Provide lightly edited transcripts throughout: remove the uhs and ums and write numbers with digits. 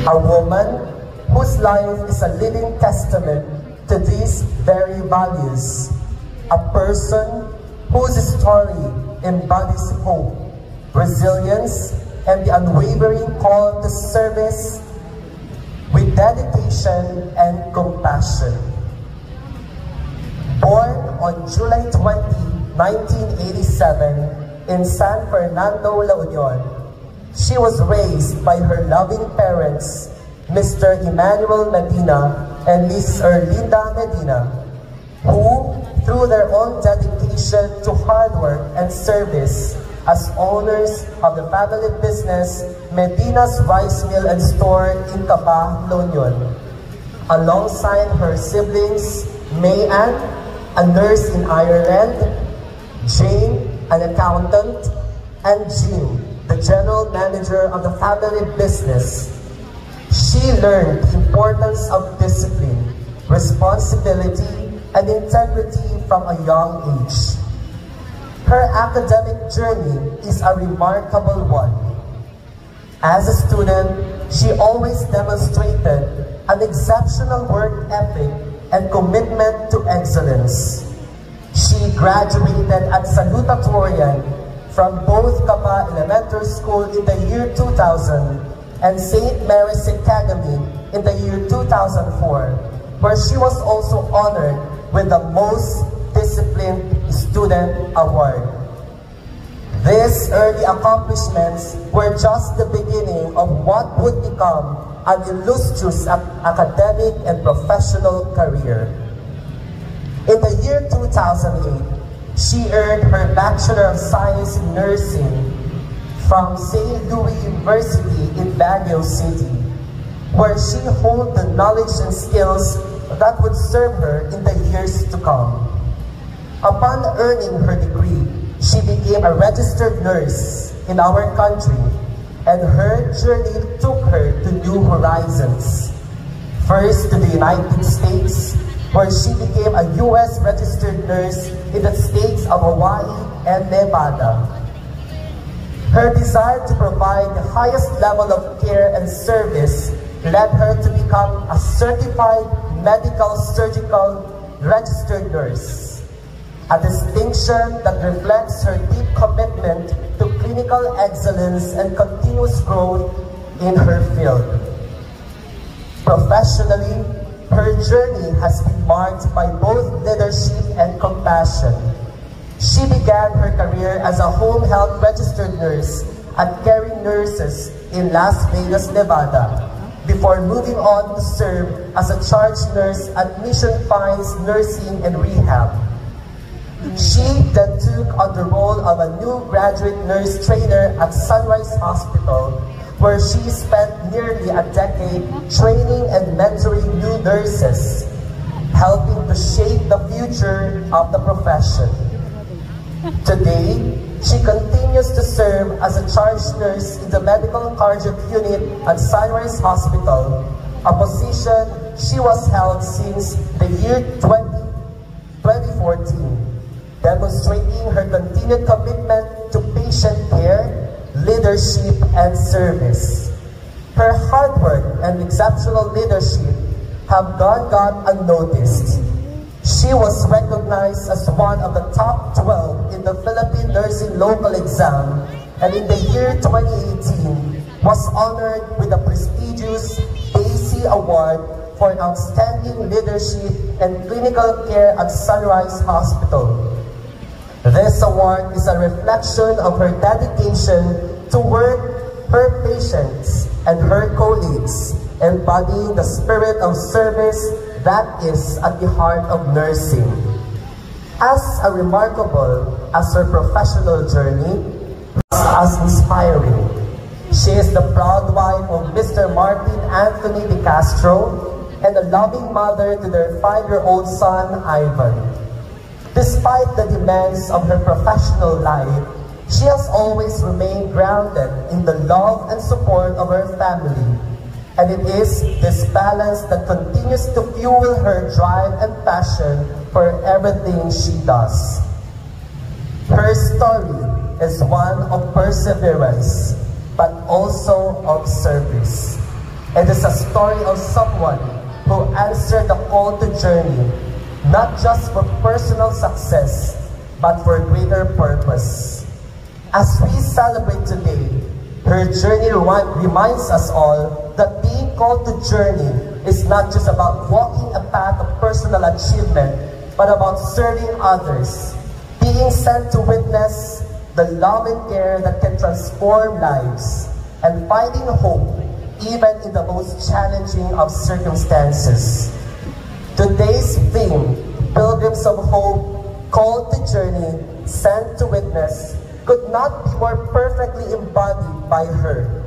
A woman whose life is a living testament to these very values. A person whose story embodies hope, resilience, and the unwavering call to service with dedication and compassion. Born on July 20, 1987 in San Fernando, La Union, she was raised by her loving parents, Mr. Emmanuel Medina and Miss Erlinda Medina, who, through their own dedication to hard work and service as owners of the family business Medina's Rice Mill and Store in Cabah, La Union, alongside her siblings May-Ann, a nurse in Ireland, Jane, an accountant, and Jean, the general manager of the family business. She learned the importance of discipline, responsibility, and integrity from a young age. Her academic journey is a remarkable one. As a student, she always demonstrated an exceptional work ethic and commitment to excellence. She graduated at salutatorian from both Cabah Elementary School in the year 2000 and St. Mary's Academy in the year 2004, where she was also honored with the Most Disciplined Student Award. These early accomplishments were just the beginning of what would become an illustrious academic and professional career. In the year 2008, she earned her Bachelor of Science in Nursing from St. Louis University in Baguio City, where she honed the knowledge and skills that would serve her in the years to come. Upon earning her degree, she became a registered nurse in our country, and her journey took her to new horizons. First to the United States, where she became a U.S. registered nurse in the states of Hawaii and Nevada. Her desire to provide the highest level of care and service led her to become a certified medical surgical registered nurse, a distinction that reflects her deep commitment to clinical excellence and continuous growth in her field. Professionally, her journey has been marked by both leadership and compassion. She began her career as a home health registered nurse at Caring Nurses in Las Vegas, Nevada, before moving on to serve as a charge nurse at Mission Pines Nursing and Rehab. She then took on the role of a new graduate nurse trainer at Sunrise Hospital, where she spent nearly a decade training and mentoring new nurses, helping to shape the future of the profession. Today, she continues to serve as a charge nurse in the medical cardiac unit at Sunrise Hospital, a position she was held since the year 2014, demonstrating her continued commitment to patient care, leadership, and service. Her hard work and exceptional leadership have gone unnoticed. She was recognized as one of the top 12 in the Philippine Nursing Local Exam, and in the year 2018 was honored with the prestigious AC Award for outstanding leadership and clinical care at Sunrise Hospital. This award is a reflection of her dedication to work, her patients, and her colleagues, embodying the spirit of service that is at the heart of nursing. As remarkable as her professional journey, as inspiring. She is the proud wife of Mr. Martin Anthony De Castro and a loving mother to their 5-year-old son, Ivan. Despite the demands of her professional life, she has always remained grounded in the love and support of her family. And it is this balance that continues to fuel her drive and passion for everything she does. Her story is one of perseverance, but also of service. It is a story of someone who answered the call to journey, not just for personal success, but for greater purpose. As we celebrate today, her journey reminds us all that being called to journey is not just about walking a path of personal achievement, but about serving others, being sent to witness the love and care that can transform lives, and finding hope even in the most challenging of circumstances. Today's theme, Pilgrims of Hope, called to journey, sent to witness, could not be more perfectly embodied by her.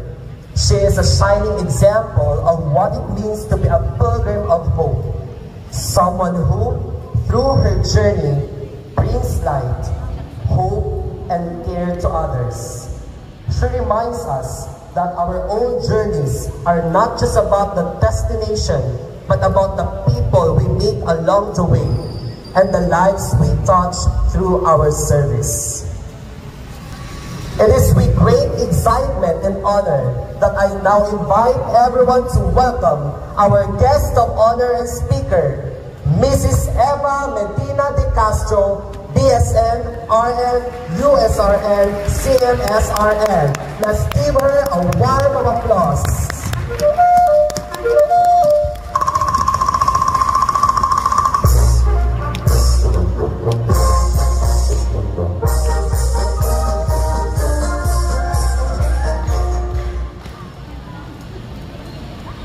She is a shining example of what it means to be a pilgrim of hope, someone who, through her journey, brings light, hope, and care to others. She reminds us that our own journeys are not just about the destination, but about the people we meet along the way and the lives we touch through our service. It is with great excitement and honor that I now invite everyone to welcome our guest of honor and speaker, Mrs. Eva Medina de Castro, BSN, RN, USRN, CMSRN. Let's give her a warm of applause.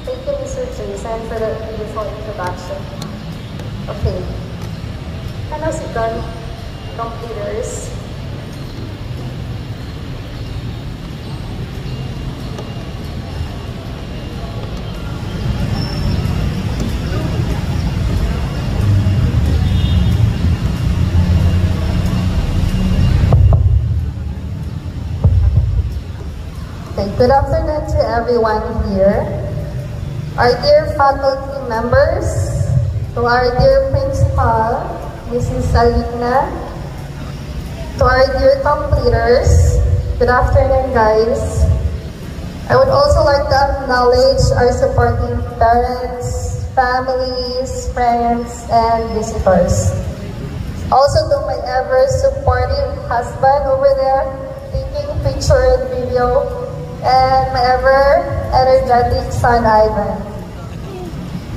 Thank you, Mr. Jason, for the beautiful introduction. Okay. Hello, Sikan. Completers. Okay, good afternoon to everyone here. Our dear faculty members, to our dear principal, Mrs. Salina, to our dear completers, good afternoon guys. I would also like to acknowledge our supporting parents, families, friends, and visitors. Also to my ever supportive husband over there, taking picture and video, and my ever energetic son Ivan.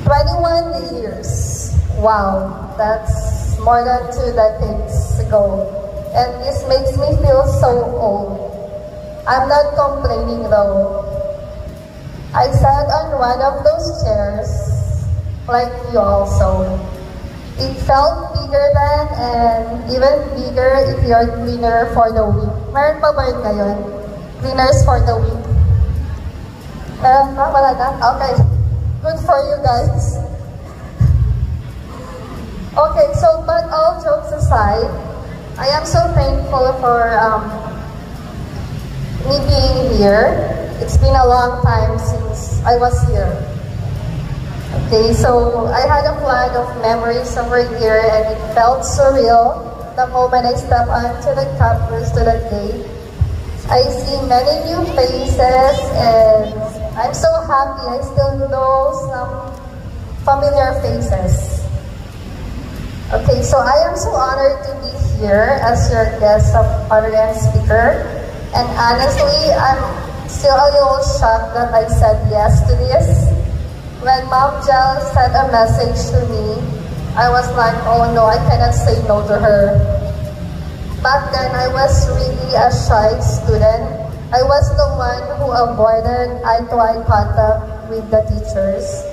21 years. Wow, that's more than 2 decades ago. And this makes me feel so old. I'm not complaining though. I sat on one of those chairs, like you also. It felt bigger then, and even bigger if you're cleaner for the week. Meron pa ba yun ngayon? Cleaners for the week. Meron pa? Wala na? Okay. Good for you guys. Okay, so but all jokes aside, I am so thankful for me being here. It's been a long time since I was here. Okay, so I had a flood of memories over here, and it felt surreal the moment I stepped onto the campus to the gate. I see many new faces, and I'm so happy I still know some familiar faces. Okay, so I am so honored to be here as your guest of honor and speaker. And honestly, I'm still a little shocked that I said yes to this. When Mom Jel sent a message to me, I was like, oh no, I cannot say no to her. Back then, I was really a shy student. I was the one who avoided eye-to-eye contact with the teachers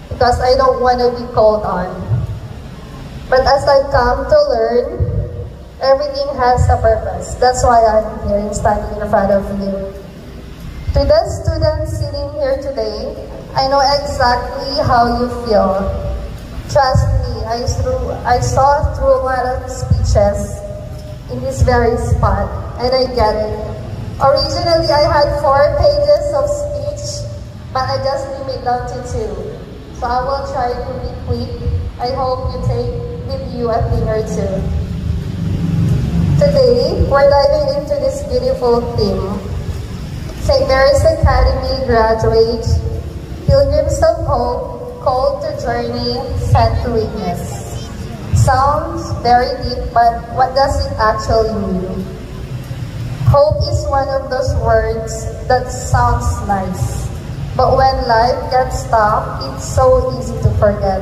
because I don't want to be called on. But as I come to learn, everything has a purpose. That's why I'm here and standing in front of you. To the students sitting here today, I know exactly how you feel. Trust me, I saw through a lot of speeches in this very spot, and I get it. Originally, I had 4 pages of speech, but I just limit down to 2. So I will try to be quick. I hope you take with you a thing or 2. Today, we're diving into this beautiful theme. St. Mary's Academy graduates, hope, called to journey, sent to witness. Sounds very deep, but what does it actually mean? Hope is one of those words that sounds nice, but when life gets tough, it's so easy to forget.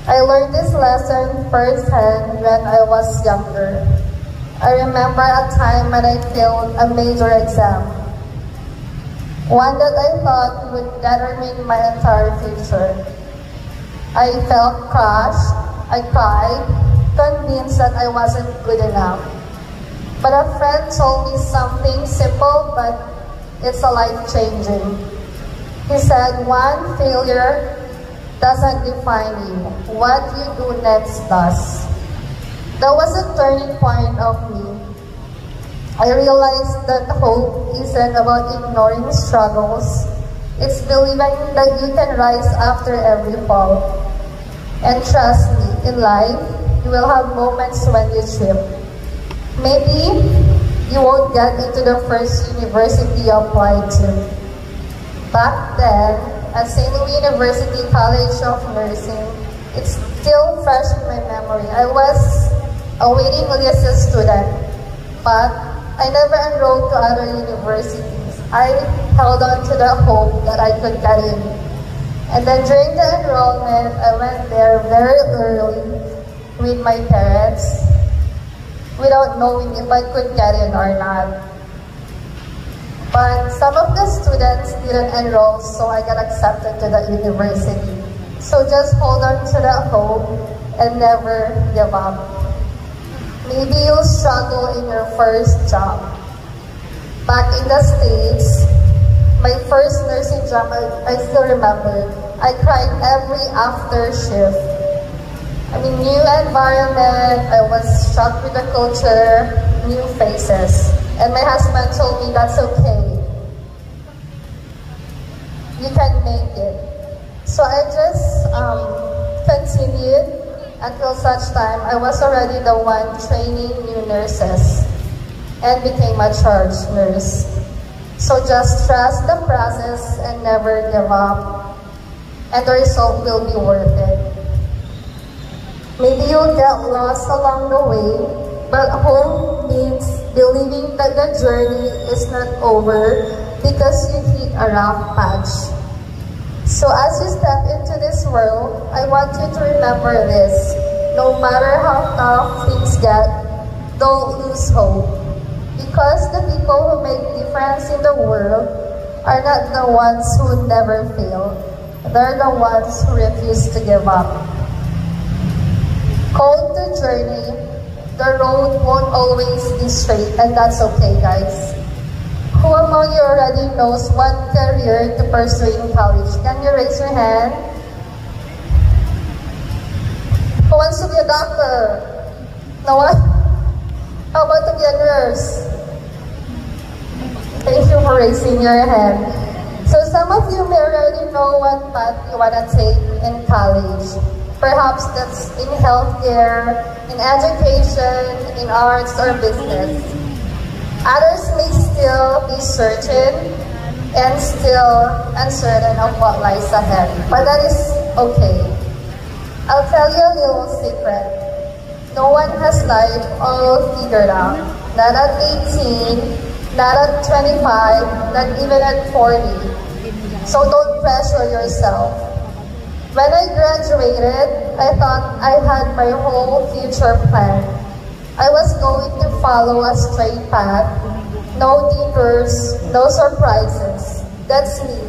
I learned this lesson firsthand when I was younger. I remember a time when I failed a major exam, one that I thought would determine my entire future. I felt crushed, I cried, convinced that I wasn't good enough. But a friend told me something simple, but it's a life-changing. He said, one failure doesn't define you. What you do next does. That was a turning point of me. I realized that hope isn't about ignoring struggles. It's believing that you can rise after every fall. And trust me, in life, you will have moments when you trip. Maybe you won't get into the first university you applied to. Back then, at St. Louis University College of Nursing, it's still fresh in my memory. I was a waiting list student, but I never enrolled to other universities. I held on to the hope that I could get in. And then during the enrollment, I went there very early with my parents without knowing if I could get in or not. But some of the students didn't enroll, so I got accepted to the university. So just hold on to the hope and never give up. Maybe you'll struggle in your first job. Back in the States, my first nursing job, I still remember, I cried every after shift. I mean, new environment, I was shocked with the culture, new faces. And my husband told me that's okay. You can make it. So I just continued until such time I was already the one training new nurses and became a charge nurse. So just trust the process and never give up, and the result will be worth it. Maybe you'll get lost along the way, but hope means believing that the journey is not over because you hit a rough patch. So as you step into this world, I want you to remember this. No matter how tough things get, don't lose hope. Because the people who make difference in the world are not the ones who never fail. They're the ones who refuse to give up. Called to journey, the road won't always be straight, and that's okay, guys. Who among you already knows what career to pursue in college? Can you raise your hand? Who wants to be a doctor? No one? How about to be a nurse? Thank you for raising your hand. So some of you may already know what path you want to take in college. Perhaps that's in healthcare, in education, in arts, or business. Others may still be searching and still uncertain of what lies ahead, but that is okay. I'll tell you a little secret. No one has life all figured out. Not at 18, not at 25, not even at 40. So don't pressure yourself. When I graduated, I thought I had my whole future planned. I was going to follow a straight path, no detours, no surprises. That's me.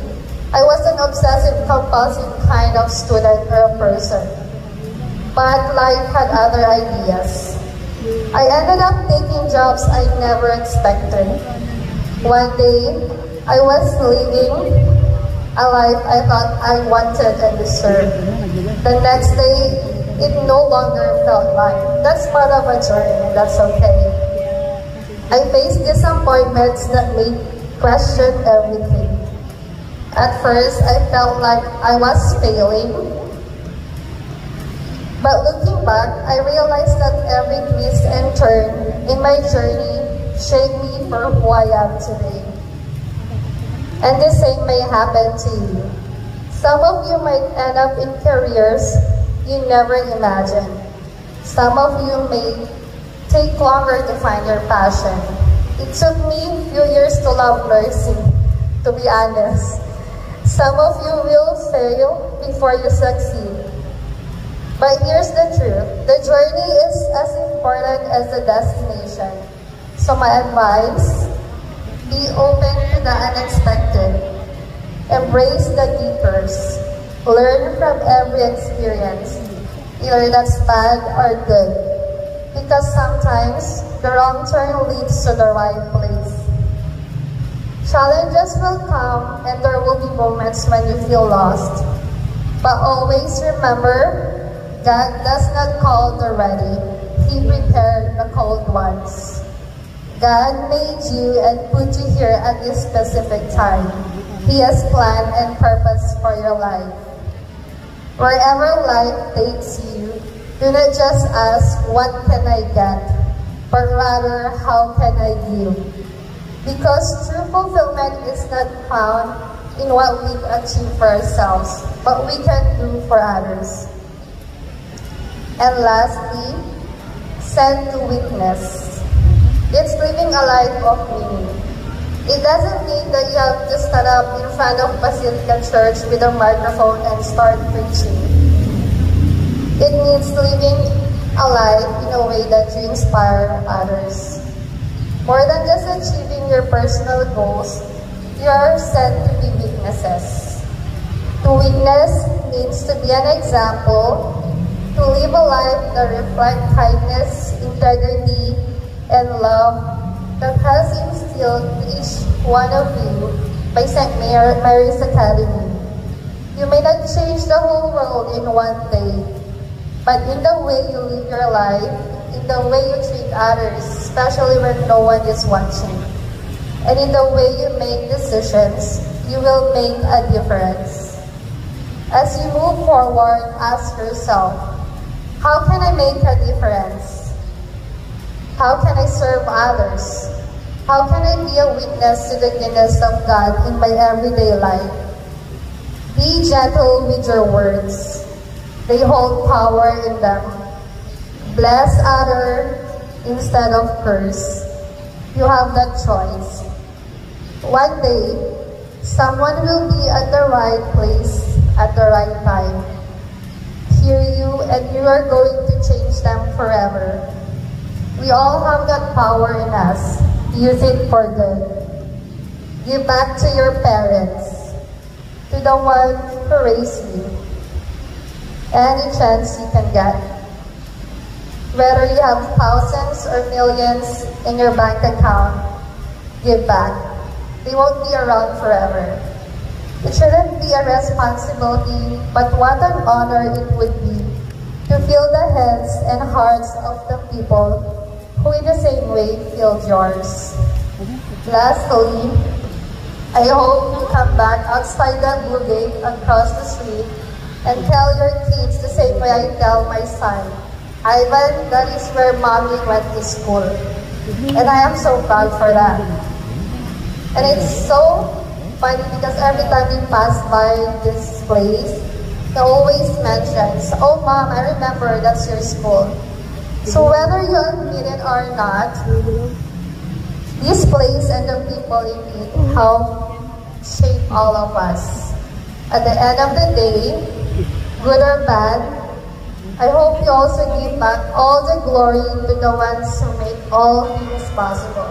I was an obsessive-compulsive kind of student or a person. But life had other ideas. I ended up taking jobs I never expected. One day, I was living a life I thought I wanted and deserved. The next day, it no longer felt like. That's part of a journey, that's okay. I faced disappointments that made question everything. At first, I felt like I was failing. But looking back, I realized that every twist and turn in my journey shaped me for who I am today. And the same may happen to you. Some of you might end up in careers you never imagined. Some of you may take longer to find your passion. It took me a few years to love nursing, to be honest. Some of you will fail before you succeed. But here's the truth. The journey is as important as the destination. So my advice, be open to the unexpected. Embrace the detours. Learn from every experience, either that's bad or good. Because sometimes, the wrong turn leads to the right place. Challenges will come and there will be moments when you feel lost. But always remember, God does not call the ready. He prepared the called ones. God made you and put you here at this specific time. He has plan and purpose for your life. Wherever life takes you, do not just ask, what can I get? But rather, how can I give? Because true fulfillment is not found in what we've achieved for ourselves, but we can do for others. And lastly, send to witness. It's living a life of meaning. It doesn't mean that you have to stand up in front of Basilica Church with a microphone and start preaching. It means living a life in a way that you inspire others. More than just achieving your personal goals, you are sent to be witnesses. To witness means to be an example, to live a life that reflects kindness, integrity, and love that has instilled each one of you by St. Mary's Academy. You may not change the whole world in one day, but in the way you live your life, in the way you treat others, especially when no one is watching, and in the way you make decisions, you will make a difference. As you move forward, ask yourself, how can I make a difference? How can I serve others? How can I be a witness to the goodness of God in my everyday life? Be gentle with your words. They hold power in them. Bless others instead of curse. You have that choice. One day, someone will be at the right place at the right time. Hear you, and you are going to change them forever. We all have that power in us. Use it for good. Give back to your parents, to the one who raised you. Any chance you can get. Whether you have thousands or millions in your bank account, give back. They won't be around forever. It shouldn't be a responsibility, but what an honor it would be to fill the heads and hearts of the people who in the same way filled yours. Lastly, I hope you come back outside the blue gate across the street and tell your kids the same way I tell my son, Ivan, that is where mommy went to school. And I am so proud for that. And it's so funny because every time we pass by this place, he always mentions, oh mom, I remember that's your school. So whether you admit it or not, this place and the people in it help shape all of us. At the end of the day, good or bad, I hope you also give back all the glory to the ones who make all things possible.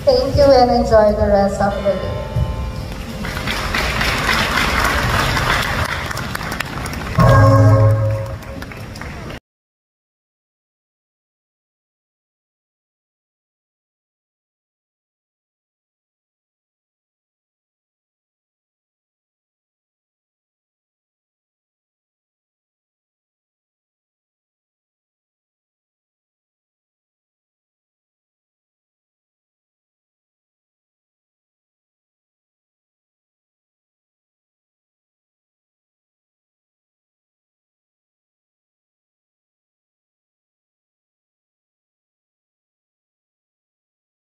Thank you and enjoy the rest of the day.